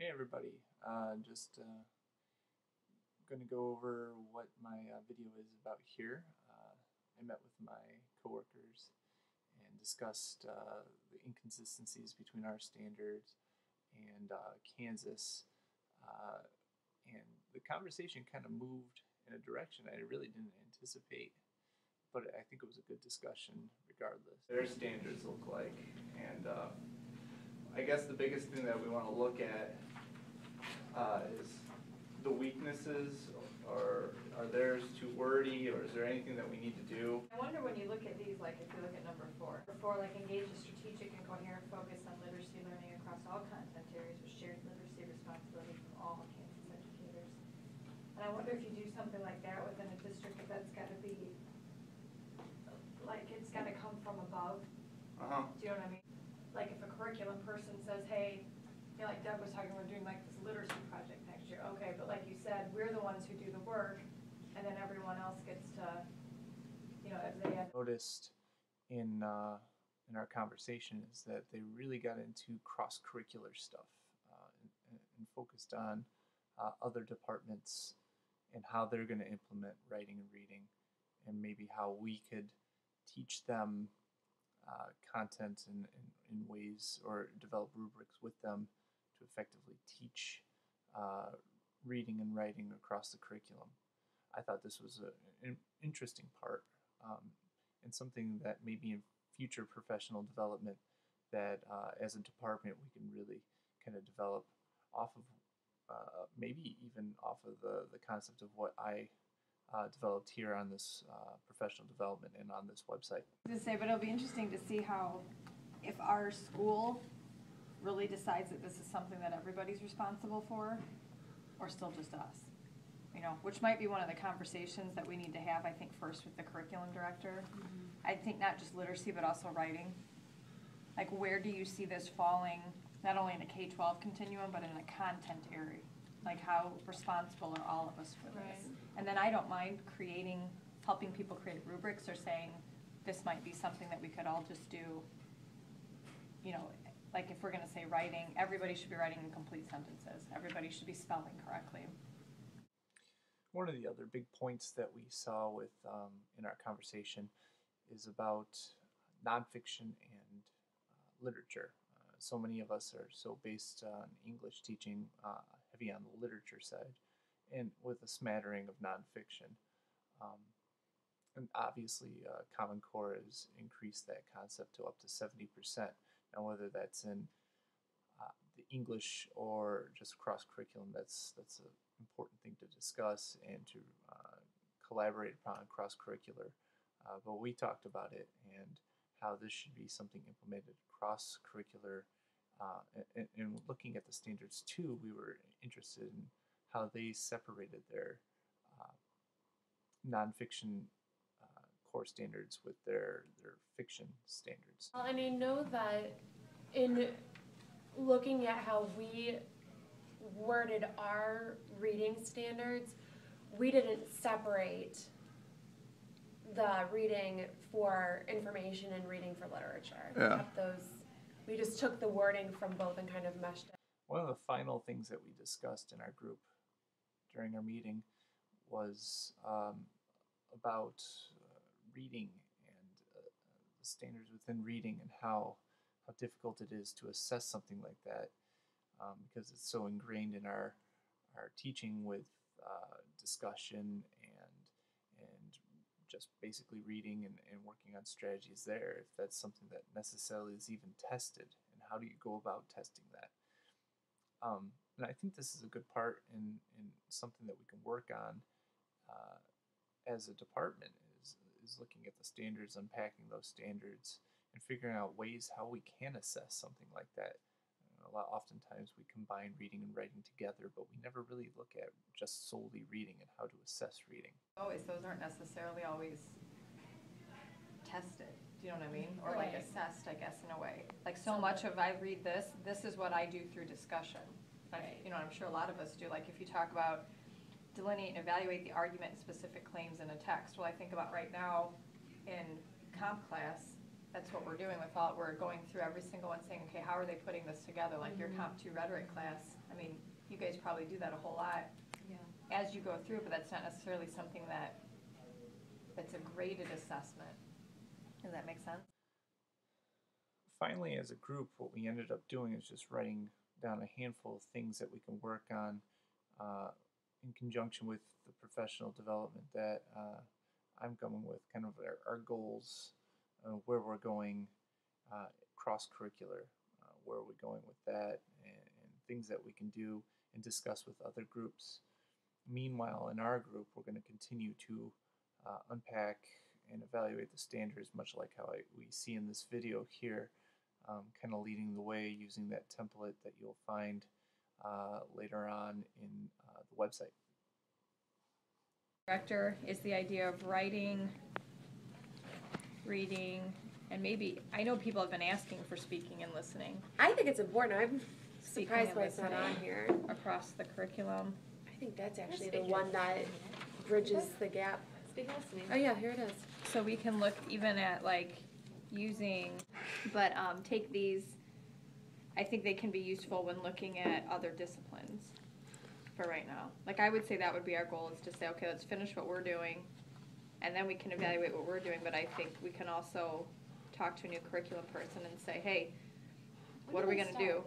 Hey everybody, just going to go over what my video is about here. I met with my coworkers and discussed the inconsistencies between our standards and Kansas, uh, and the conversation kind of moved in a direction I really didn't anticipate, but I think it was a good discussion regardless. Their standards look like, and I guess the biggest thing that we want to look at is the weaknesses, or are theirs too wordy, or is there anything that we need to do? I wonder when you look at these, like if you look at number four, like engage a strategic and coherent focus on literacy learning across all content areas with shared literacy responsibility from all Kansas educators. And I wonder if you do something like that within a district, if that's got to be, like it's got to come from above. Do you know what I mean? Like if a curriculum person says, hey, you know, like Deb was talking, we're doing like this literacy project next year. Okay, but like you said, we're the ones who do the work, and then everyone else gets to, you know, as they have Noticed in our conversation is that they really got into cross-curricular stuff, and focused on other departments and how they're going to implement writing and reading, and maybe how we could teach them content in ways, or develop rubrics with them to effectively teach reading and writing across the curriculum. I thought this was an interesting part, and something that maybe in future professional development that as a department we can really kind of develop off of, maybe even off of the concept of what I developed here on this professional development and on this website. I was gonna say, but it'll be interesting to see how, if our school really decides that this is something that everybody's responsible for, or still just us. You know, which might be one of the conversations that we need to have, I think, first with the curriculum director. I think not just literacy, but also writing. Like, where do you see this falling, not only in a K-12 continuum, but in a content area? Like, how responsible are all of us for this? Right. And then I don't mind helping people create rubrics, or saying, this might be something that we could all just do, you know, like if we're gonna say writing, everybody should be writing in complete sentences. Everybody should be spelling correctly. One of the other big points that we saw with in our conversation is about nonfiction and literature. So many of us are so based on English teaching, heavy on the literature side, and with a smattering of nonfiction. And obviously, Common Core has increased that concept to up to 70%. Now, whether that's in the English or just cross curriculum, that's an important thing to discuss and to collaborate upon cross curricular. But we talked about it and how this should be something implemented cross curricular. And looking at the standards too, we were interested in how they separated their nonfiction core standards with their fiction standards. Well, and I know that in looking at how we worded our reading standards, we didn't separate the reading for information and reading for literature. Yeah. We kept those, we just took the wording from both and kind of meshed it. One of the final things that we discussed in our group during our meeting was about reading and the standards within reading, and how difficult it is to assess something like that, because it's so ingrained in our teaching with discussion and just basically reading and working on strategies there, if that's something that necessarily is even tested, and how do you go about testing that. And I think this is a good part in something that we can work on as a department, is looking at the standards, unpacking those standards, and figuring out ways how we can assess something like that. Oftentimes we combine reading and writing together, but we never really look at just solely reading and how to assess reading. Those aren't necessarily always tested, do you know what I mean? Or like Right. assessed, I guess, in a way. Like so much of, I read this is what I do through discussion. Right. You know, I'm sure a lot of us do. Like if you talk about delineate and evaluate the argument and specific claims in a text. Well, I think about right now in comp class, that's what we're doing with all, we're going through every single one saying, okay, how are they putting this together? Like your Comp 2 rhetoric class, I mean, you guys probably do that a whole lot Yeah. as you go through, but that's not necessarily something that's a graded assessment. Does that make sense? Finally, as a group, what we ended up doing is just writing down a handful of things that we can work on in conjunction with the professional development that I'm going with, kind of our goals, where we're going, cross-curricular, where are we going with that, and things that we can do and discuss with other groups. Meanwhile, in our group, we're going to continue to unpack and evaluate the standards, much like how we see in this video here, kind of leading the way using that template that you'll find later on in the website. Director is the idea of writing, reading, and maybe, I know people have been asking for speaking and listening I think it's important. I'm Speaking surprised and why it's not on listening. here. across the curriculum. I think that's actually the Speaking one of that bridges the gap. Speaking of listening. Oh yeah, here it is. So we can look even at like using, but take these, I think they can be useful when looking at other disciplines for right now. Like I would say that would be our goal, is to say, okay, let's finish what we're doing, and then we can evaluate what we're doing, but I think we can also talk to a new curriculum person and say, hey, what are we gonna do?